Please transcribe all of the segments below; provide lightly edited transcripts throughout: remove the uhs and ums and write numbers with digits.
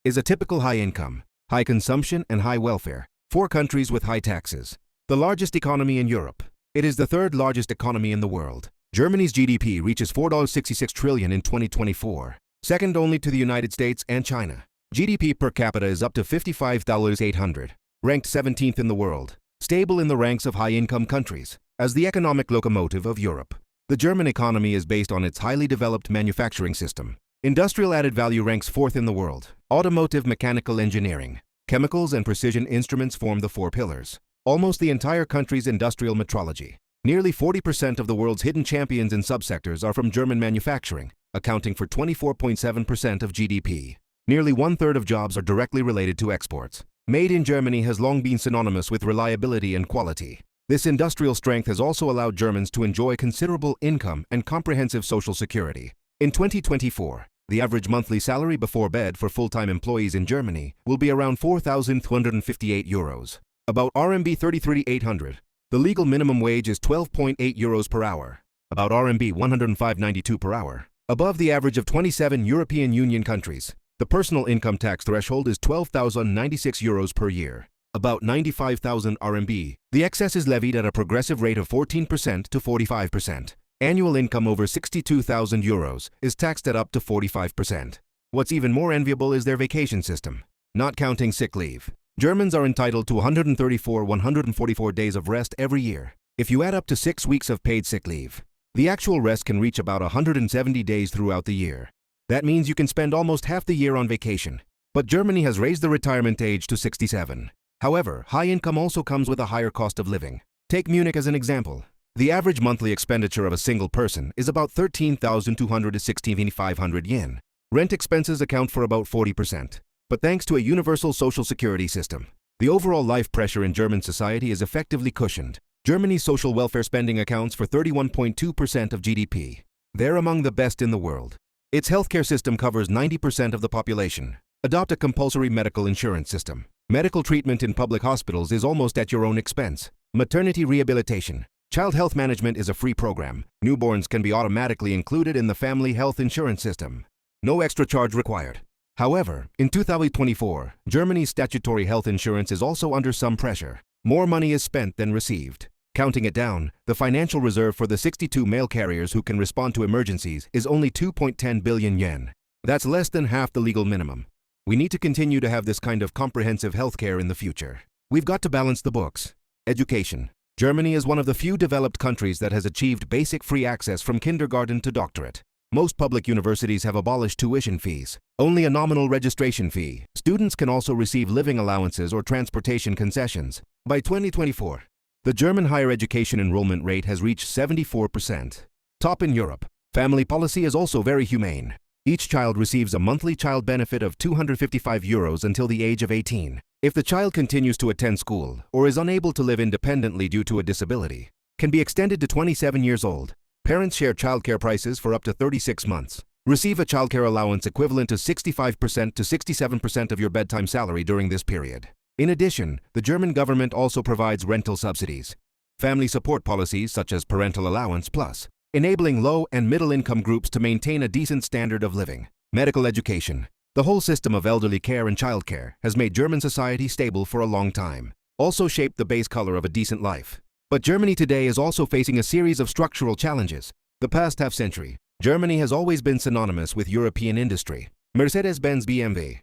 is a typical high income, high consumption, and high welfare. 4 countries with high taxes. The largest economy in Europe. It is the 3rd largest economy in the world. Germany's GDP reaches $4.66 trillion in 2024, second only to the United States and China. GDP per capita is up to $55,800, ranked 17th in the world, stable in the ranks of high-income countries. As the economic locomotive of Europe, the German economy is based on its highly developed manufacturing system. Industrial added value ranks 4th in the world. Automotive, mechanical engineering, chemicals, and precision instruments form the 4 pillars. Almost the entire country's industrial metrology. Nearly 40% of the world's hidden champions in subsectors are from German manufacturing, accounting for 24.7% of GDP. Nearly 1/3 of jobs are directly related to exports. Made in Germany has long been synonymous with reliability and quality. This industrial strength has also allowed Germans to enjoy considerable income and comprehensive social security. In 2024, the average monthly salary before bed for full-time employees in Germany will be around €4,258, about RMB 33,800. The legal minimum wage is €12.8 per hour, about RMB 105.92 per hour, above the average of 27 European Union countries. The personal income tax threshold is €12,096 per year, about 95,000 RMB. The excess is levied at a progressive rate of 14% to 45%. Annual income over €62,000 is taxed at up to 45%. What's even more enviable is their vacation system, not counting sick leave. Germans are entitled to 144 days of rest every year. If you add up to 6 weeks of paid sick leave, the actual rest can reach about 170 days throughout the year. That means you can spend almost half the year on vacation. But Germany has raised the retirement age to 67. However, high income also comes with a higher cost of living. Take Munich as an example. The average monthly expenditure of a single person is about 13,200 to 16,500 yen. Rent expenses account for about 40%. But thanks to a universal social security system, the overall life pressure in German society is effectively cushioned. Germany's social welfare spending accounts for 31.2% of GDP. They're among the best in the world. Its healthcare system covers 90% of the population. Adopt a compulsory medical insurance system. Medical treatment in public hospitals is almost at your own expense. Maternity rehabilitation. Child health management is a free program. Newborns can be automatically included in the family health insurance system. No extra charge required. However, in 2024, Germany's statutory health insurance is also under some pressure. More money is spent than received. Counting it down, the financial reserve for the 62 mail carriers who can respond to emergencies is only 2.10 billion yen. That's less than half the legal minimum. We need to continue to have this kind of comprehensive healthcare in the future. We've got to balance the books. Education. Germany is one of the few developed countries that has achieved basic free access from kindergarten to doctorate. Most public universities have abolished tuition fees. Only a nominal registration fee. Students can also receive living allowances or transportation concessions. By 2024, the German higher education enrollment rate has reached 74%. Top in Europe. Family policy is also very humane. Each child receives a monthly child benefit of €255 until the age of 18. If the child continues to attend school or is unable to live independently due to a disability, can be extended to 27 years old. Parents share childcare prices for up to 36 months. Receive a childcare allowance equivalent to 65% to 67% of your bedtime salary during this period. In addition, the German government also provides rental subsidies, family support policies such as parental allowance plus, enabling low and middle-income groups to maintain a decent standard of living. Medical education. The whole system of elderly care and childcare has made German society stable for a long time, also shaped the base color of a decent life. But Germany today is also facing a series of structural challenges. The past half-century, Germany has always been synonymous with European industry. Mercedes-Benz, BMW.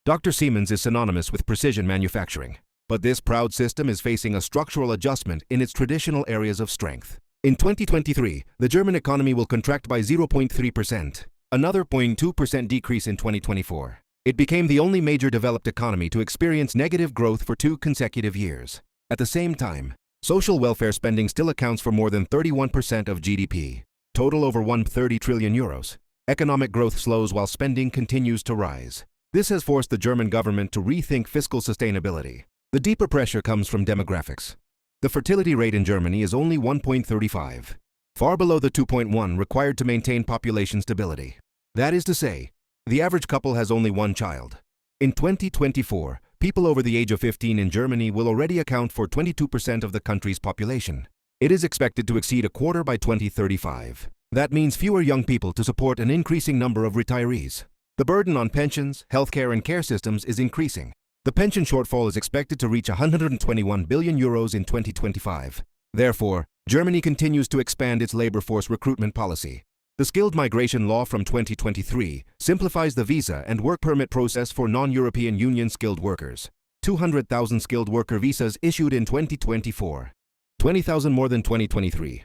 Dr. Siemens is synonymous with precision manufacturing. But this proud system is facing a structural adjustment in its traditional areas of strength. In 2023, the German economy will contract by 0.3%, another 0.2% decrease in 2024. It became the only major developed economy to experience negative growth for 2 consecutive years. At the same time, social welfare spending still accounts for more than 31% of GDP, total over €130 trillion. Economic growth slows while spending continues to rise. This has forced the German government to rethink fiscal sustainability. The deeper pressure comes from demographics. The fertility rate in Germany is only 1.35, far below the 2.1 required to maintain population stability. That is to say, the average couple has only 1 child. In 2024, people over the age of 15 in Germany will already account for 22% of the country's population. It is expected to exceed a quarter by 2035. That means fewer young people to support an increasing number of retirees. The burden on pensions, healthcare, and care systems is increasing. The pension shortfall is expected to reach €121 billion in 2025. Therefore, Germany continues to expand its labor force recruitment policy. The skilled migration law from 2023 simplifies the visa and work permit process for non-European Union skilled workers. 200,000 skilled worker visas issued in 2024, 20,000 more than 2023.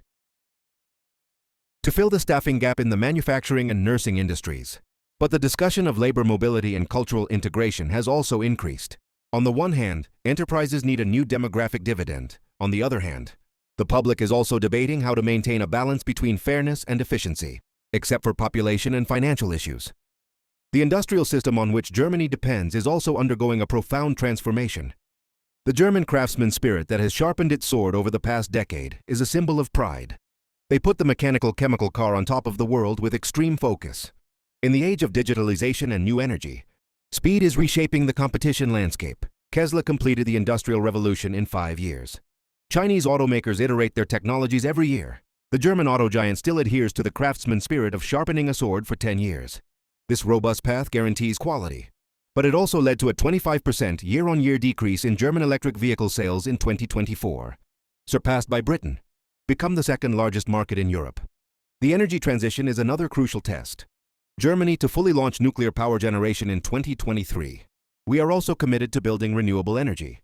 To fill the staffing gap in the manufacturing and nursing industries. But the discussion of labor mobility and cultural integration has also increased. On the one hand, enterprises need a new demographic dividend. On the other hand, the public is also debating how to maintain a balance between fairness and efficiency, except for population and financial issues. The industrial system on which Germany depends is also undergoing a profound transformation. The German craftsman spirit that has sharpened its sword over the past decade is a symbol of pride. They put the mechanical chemical car on top of the world with extreme focus. In the age of digitalization and new energy, speed is reshaping the competition landscape. Tesla completed the Industrial Revolution in 5 years. Chinese automakers iterate their technologies every year. The German auto giant still adheres to the craftsman spirit of sharpening a sword for 10 years. This robust path guarantees quality. But it also led to a 25% year-on-year decrease in German electric vehicle sales in 2024, surpassed by Britain, become the second largest market in Europe. The energy transition is another crucial test. Germany to fully launch nuclear power generation in 2023. We are also committed to building renewable energy.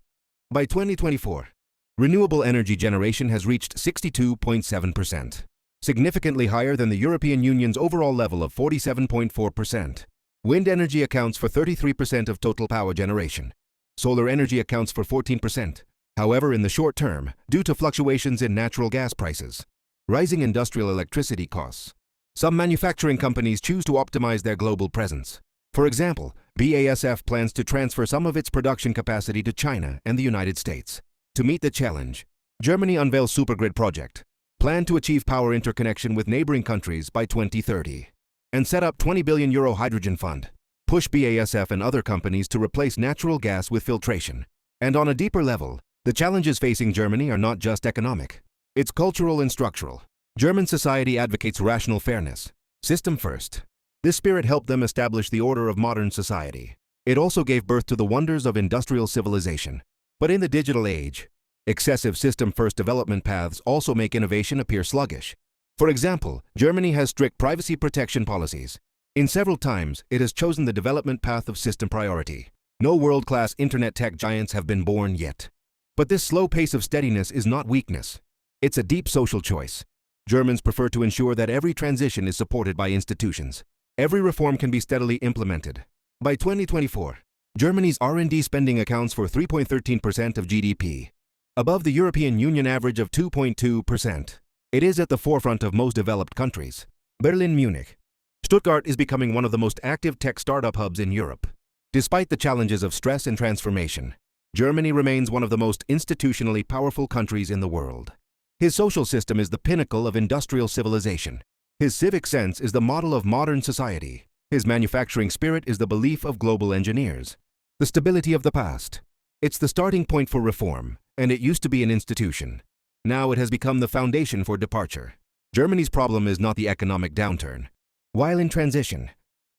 By 2024, renewable energy generation has reached 62.7%, significantly higher than the European Union's overall level of 47.4%. Wind energy accounts for 33% of total power generation. Solar energy accounts for 14%. However, in the short term, due to fluctuations in natural gas prices, rising industrial electricity costs, some manufacturing companies choose to optimize their global presence. For example, BASF plans to transfer some of its production capacity to China and the United States. To meet the challenge, Germany unveils Supergrid project, plan to achieve power interconnection with neighboring countries by 2030, and set up €20 billion hydrogen fund, push BASF and other companies to replace natural gas with filtration. And on a deeper level, the challenges facing Germany are not just economic. It's cultural and structural. German society advocates rational fairness, system first. This spirit helped them establish the order of modern society. It also gave birth to the wonders of industrial civilization. But in the digital age, excessive system-first development paths also make innovation appear sluggish. For example, Germany has strict privacy protection policies. In several times, it has chosen the development path of system priority. No world-class internet tech giants have been born yet. But this slow pace of steadiness is not weakness. It's a deep social choice. Germans prefer to ensure that every transition is supported by institutions. Every reform can be steadily implemented. By 2024, Germany's R&D spending accounts for 3.13% of GDP, above the European Union average of 2.2%. It is at the forefront of most developed countries. Berlin, Munich. Stuttgart is becoming one of the most active tech startup hubs in Europe. Despite the challenges of stress and transformation, Germany remains one of the most institutionally powerful countries in the world. His social system is the pinnacle of industrial civilization. His civic sense is the model of modern society. His manufacturing spirit is the belief of global engineers. The stability of the past. It's the starting point for reform, and it used to be an institution. Now it has become the foundation for departure. Germany's problem is not the economic downturn. While in transition,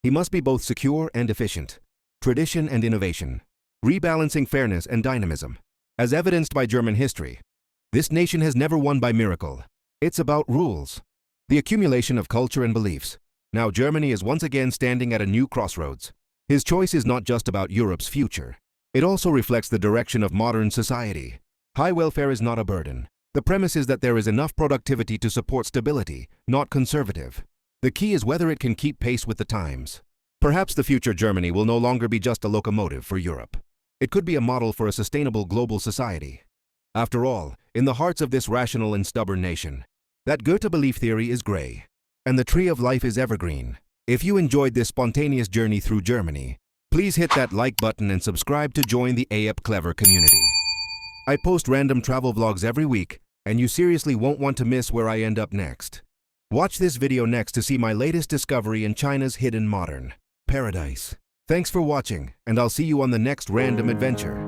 he must be both secure and efficient, tradition and innovation, rebalancing fairness and dynamism. As evidenced by German history, this nation has never won by miracle. It's about rules. The accumulation of culture and beliefs. Now Germany is once again standing at a new crossroads. His choice is not just about Europe's future. It also reflects the direction of modern society. High welfare is not a burden. The premise is that there is enough productivity to support stability, not conservative. The key is whether it can keep pace with the times. Perhaps the future Germany will no longer be just a locomotive for Europe. It could be a model for a sustainable global society. After all, in the hearts of this rational and stubborn nation, that Goethe belief theory is gray, and the tree of life is evergreen. If you enjoyed this spontaneous journey through Germany, please hit that like button and subscribe to join the AEP Clever community. I post random travel vlogs every week, and you seriously won't want to miss where I end up next. Watch this video next to see my latest discovery in China's hidden modern paradise. Thanks for watching, and I'll see you on the next random adventure.